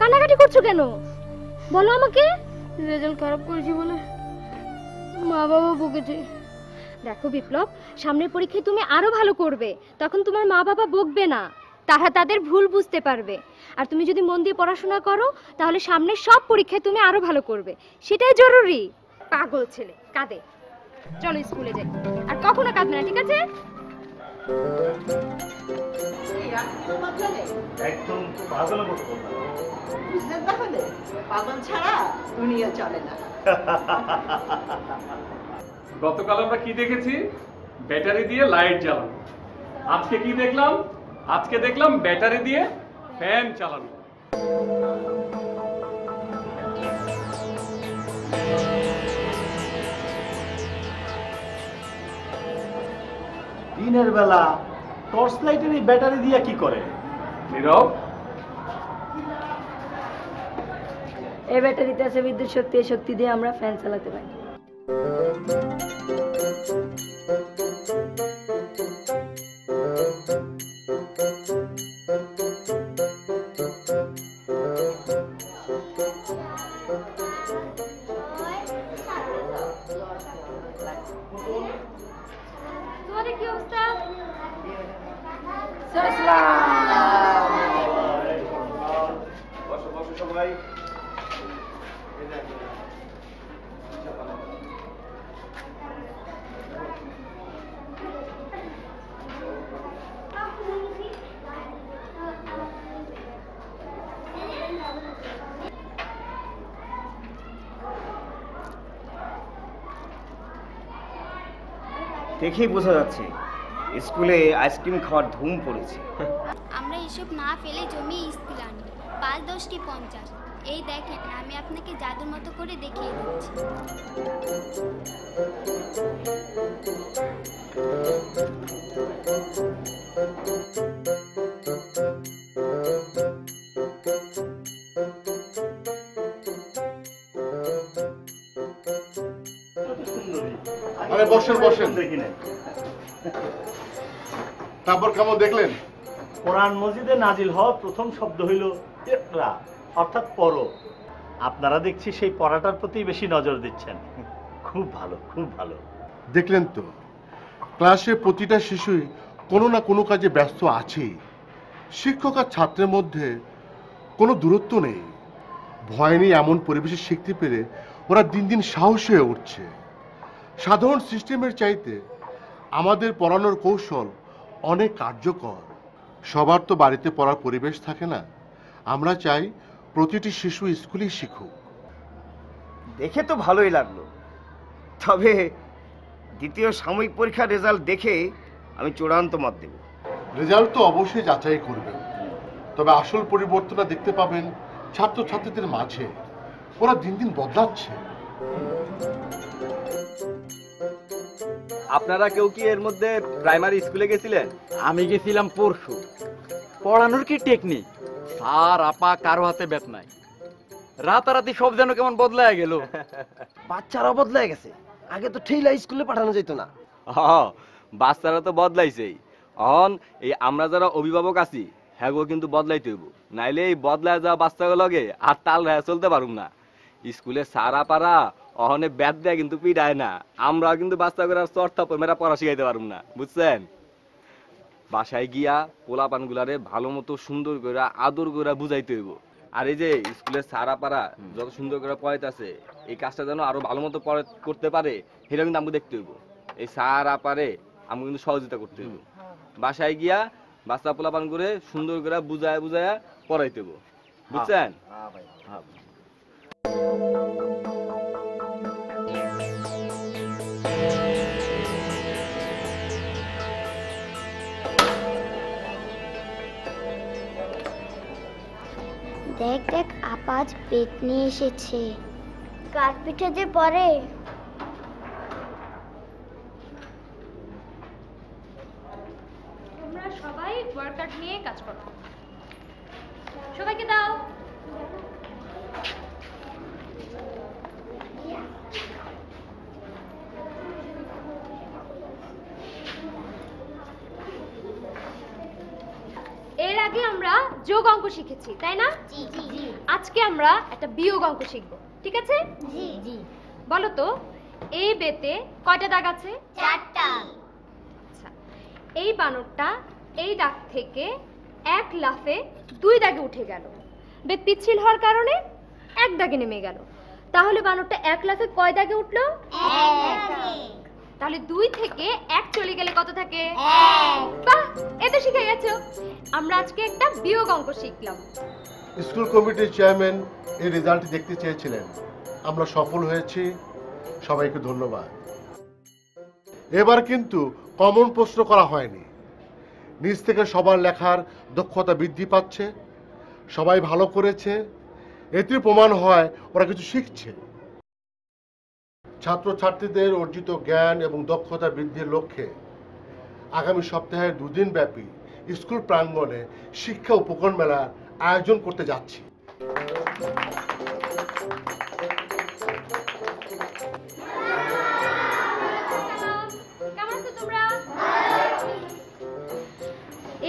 কান্নাকাটি করছো কেন বলো আমাকে। রেজাল্ট খারাপ করেছি বলে মা বাবা বকেছে। দেখো বিপ্লব, সামনের পরীক্ষায় তুমি আরো ভালো করবে, তখন তোমার মা বাবা বকবে না, তারা তাদের ভুল বুঝতে পারবে। আর তুমি যদি মন দিয়ে পড়াশোনা করো তাহলে সামনের সব পরীক্ষায় তুমি আরো ভালো করবে, সেটাই জরুরি। পাগল ছেলে কাঁদে, চলো স্কুলে যাই। আর কখনো কাঁদবে না, ঠিক আছে? একদম পাগল মতো কথা। বুঝলেন তাহলে, পাগল ছাড়া দুনিয়া চলে না। গতকাল আমরা কি দেখেছি? ব্যাটারি দিয়ে লাইট জ্বালানো। আজকে কি দেখলাম? আজকে দেখলাম ব্যাটারি দিয়ে ফ্যান চালানো। দিনের বেলা টর্চ লাইটের এই ব্যাটারি দিয়ে কি করে? নীরব, এই ব্যাটারিতে আছে বিদ্যুৎ শক্তি, এই শক্তি দিয়ে আমরা ফ্যান চালাতে পারি। তোমাদের কি অবস্থা? বসো বসো সবাই। দেখেই বোঝা যাচ্ছে স্কুলে আইসক্রিম খাওয়ার ধুম পড়েছে। আমরা এসব না ফেলে জমিয়ে স্কুল আনি, ৫-১০টি ৫০। এই দেখেন, আমি আপনাকে জাদুর মতো করে দেখিয়ে দিচ্ছি। আরে বসেন বসেন। দেখি না, তারপর কেমন দেখলেন? কোরআন মজিদে নাজিল হওয়া প্রথম শব্দ হইল ইকরা, অর্থাৎ পড়ো। আপনারা দেখছি সেই পড়াটার প্রতি বেশি নজর দিচ্ছেন। খুব ভালো, খুব ভালো। দেখলেন তো, ক্লাসে প্রতিটা শিশুই কোনো না কোনো কাজে ব্যস্ত আছেই। শিক্ষক আর ছাত্রের মধ্যে কোনো দূরত্ব নেই। ভয় নেই এমন পরিবেশে শিখতে পেরে ওরা দিন দিন সাহসী হয়ে উঠছে। সাধারণ সিস্টেমের চাইতে আমাদের পড়ানোর কৌশল অনেক কার্যকর। সবার তো বাড়িতে পড়ার পরিবেশ থাকে না। আমরা চাই প্রতিটি শিশু স্কুলেই শিখুক। দেখে তো ভালোই লাগলো, তবে দ্বিতীয় সাময়িক পরীক্ষার রেজাল্ট দেখে আমি চূড়ান্ত মত দেব। রেজাল্ট তো অবশ্যই যাচাই করবেন, তবে আসল পরিবর্তনটা দেখতে পাবেন ছাত্রছাত্রীদের মাঝে। ওরা দিন দিন বদলাচ্ছে। আপনারা কেউ কি এর মধ্যে প্রাইমারি স্কুলে গেছিলেন? আমি গেছিলাম পরশু। পড়ানোর কি টেকনিক! স্যার আপা কারো হাতে ব্যাত নাই, রাতারাতি সব যেন কেমন বদলায় গেল। বাচ্চারাও বদলায় গেছে, আগে তো ঠেলা স্কুলে পাঠানো যেত না। বাচ্চারা তো বদলাইছেই। অহন এই আমরা যারা অভিভাবক আছি হ্যাঁ কিন্তু বদলাইতে হইব, নাইলে এই বদলায় যাওয়া বাচ্চাগুলো লগে আর তাল রেয়া চলতে পারুম না। স্কুলে সারা পারা অহনে ব্যাট দেয় কিন্তু পিটায় না। আমরা কিন্তু বাচ্চা করে চর্থা মেয়েরা পড়া শিখাইতে পারুম না, বুঝছেন? বাসায় গিয়া পোলাপান গুলারে ভালো মতো সুন্দর করে আদর করে বুঝাইতে হইব। আর এই যে স্কুলের সারা পারা যত সুন্দর করে পড়াইতেছে, এই কাজটা যেন আরো ভালো মতো করতে পারে সেটা কিন্তু আমাকে দেখতে হইব। এই সারা পারে আমাকে কিন্তু সহযোগিতা করতে হইব। বাসায় গিয়া বাচ্চা পোলাপান করে সুন্দর করে বুঝায় বুঝায়া পড়াইতে হইব, বুঝছেন? দেখ দেখ, আপা আজ পেট নিয়ে এসেছে। কার পিঠে যে পড়ে। তোমরা সবাই ওয়ার্ক কার্ড নিয়ে কাজ করো, সবাইকে দাও। এরা আগে আমরা যোগ অঙ্ক শিখেছি, তাই না? আজকে আমরা একটা বিয়োগ অঙ্ক শিখব, ঠিক আছে? বলো তো এই বেতে কয়টা দাগ আছে? 4টা। আচ্ছা, এই বানরটা এই দাগ থেকে এক লাফে 2 দাগে উঠে গেল। বেত পিচ্ছিল হওয়ার কারণে 1 দাগে নেমে গেল। তাহলে বানরটা এক লাফে কয় দাগে উঠলো? 1 দাগে। তাহলে 2 থেকে 1 চলে গেলে কত থাকে? 1। বাহ, এটা শিখে গেছো। আমরা আজকে একটা বিয়োগ অঙ্ক শিখলাম। স্কুল কমিটির চেয়ারম্যান এই রেজাল্ট দেখতে চেয়েছিলেন, আমরা সফল হয়েছি, সবাইকে ধন্যবাদ। এবার কিন্তু কমন প্রশ্ন করা হয়নি, নিজ থেকে সবার লেখার দক্ষতা বৃদ্ধি পাচ্ছে, সবাই ভালো করেছে, এতে প্রমাণ হয় ওরা কিছু শিখছে। ছাত্রছাত্রীদের অর্জিত জ্ঞান এবং দক্ষতা বৃদ্ধির লক্ষ্যে আগামী সপ্তাহে 2 দিন ব্যাপী স্কুল প্রাঙ্গণে শিক্ষা উপকরণ মেলার আয়োজন করতে যাচ্ছি। কেমন আছো তোমরা?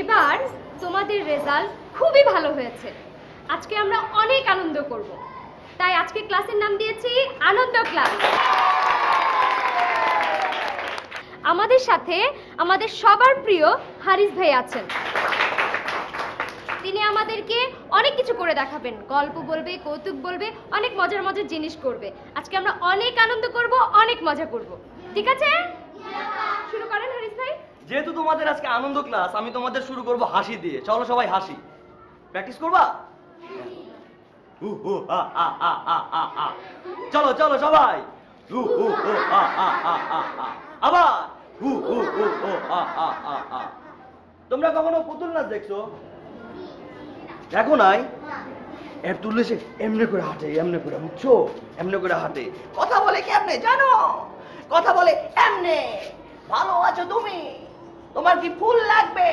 এবার তোমাদের রেজাল্ট খুবই ভালো হয়েছে। আজকে আমরা অনেক আনন্দ করব, তাই আজকে ক্লাসের নাম দিয়েছি আনন্দ ক্লাস। আমাদের সাথে আমাদের সবার প্রিয় হারিস ভাই আছেন। তিনি আমাদেরকে অনেক কিছু করে দেখাবেন, গল্প বলবে, কৌতুক বলবে, অনেক মজার মজার জিনিস করবে। আজকে আমরা অনেক আনন্দ করব, অনেক মজা করব, ঠিক আছে? শুরু করেন হারিস ভাই। যেহেতু তোমাদের আজকে আনন্দ ক্লাস, আমি তোমাদের শুরু করব হাসি দিয়ে। চলো সবাই হাসি। প্র্যাকটিস করবা? চলো চলো সবাই। আবার তোমরা কখনো পুতুল নাচ দেখছো? দেখো নাই? এর তুললে সে এমনি করে হাঁটে, এমনি করে, বুঝছো? এমনি করে হাঁটে, কথা বলে কেমনে জানো? কথা বলে এমনে। ভালো আছো তুমি? তোমার কি ফুল লাগবে?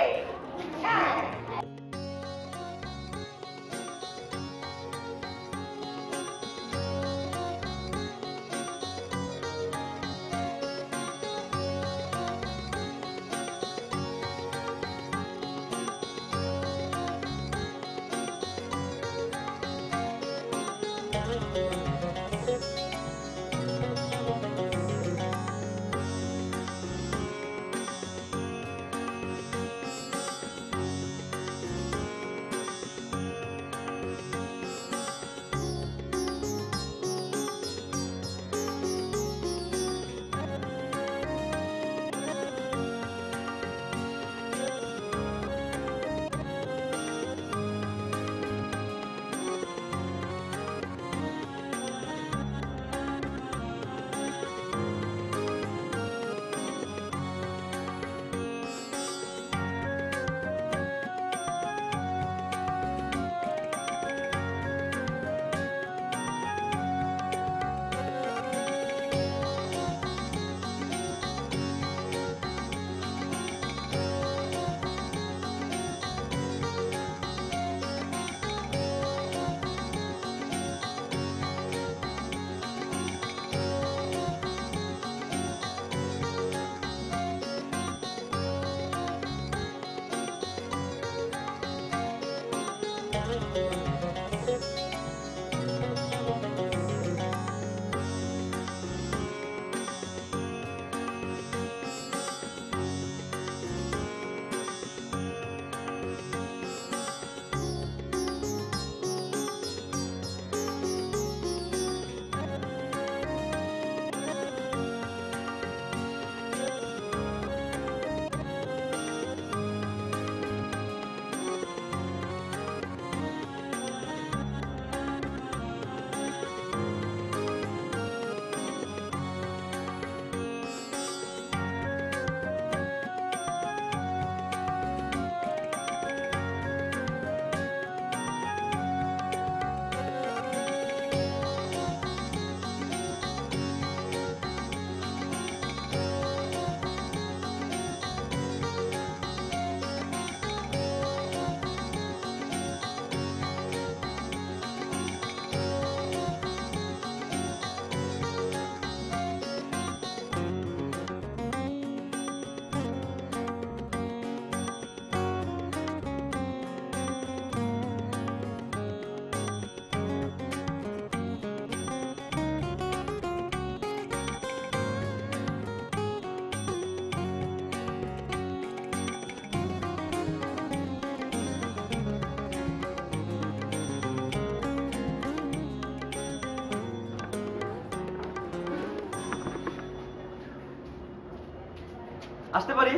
আসতে পারি?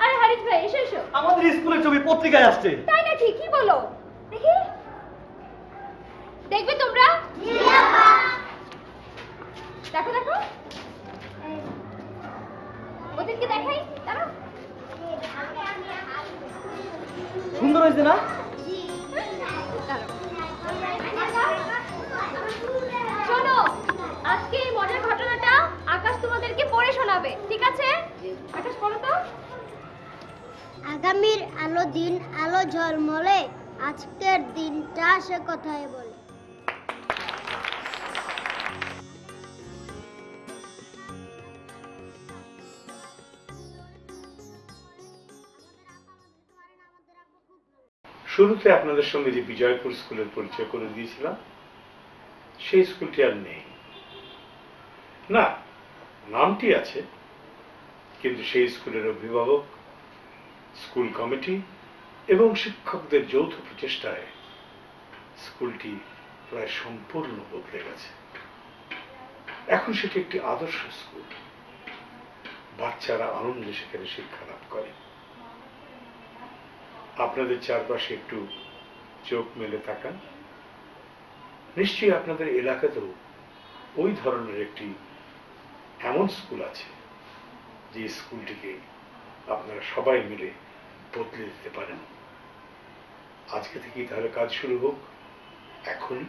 আরে হারিস ভাই এসো এসো। আমাদের স্কুলের ছবি পত্রিকায় আসছে। তাই নাকি? কি বলো দেখি। দেখবে তোমরা? দেখো দেখো ওদেরকে দেখাই। দাঁড়াও। সুন্দর হয়েছে না? শোনো, আজকে এই মজার ঘটনাটা আকাশ তোমাদেরকে পড়ে শোনাবে, ঠিক আছে? আকাশ পড়ো তো। আগামীর আলো দিন আলো ঝলমলে, আজকের দিনটা সে কথায় বলে। শুরুতে আপনাদের সঙ্গে যে বিজয়পুর স্কুলের পরিচয় করে দিয়েছিলাম, সেই স্কুলটি আর নেই। না, নামটি আছে, কিন্তু সেই স্কুলের অভিভাবক, স্কুল কমিটি এবং শিক্ষকদের যৌথ প্রচেষ্টায় স্কুলটি প্রায় সম্পূর্ণ বদলে গেছে। এখন সেটি একটি আদর্শ স্কুল। বাচ্চারা আনন্দে সেখানে শিক্ষা লাভ করে। আপনাদের চারপাশে একটু চোখ মেলে তাকান, নিশ্চয়ই আপনাদের এলাকাতেও ওই ধরনের একটি এমন স্কুল আছে যে স্কুলটিকে আপনারা সবাই মিলে বদলে দিতে পারেন। আজকে থেকেই তাহলে কাজ শুরু হোক, এখনই।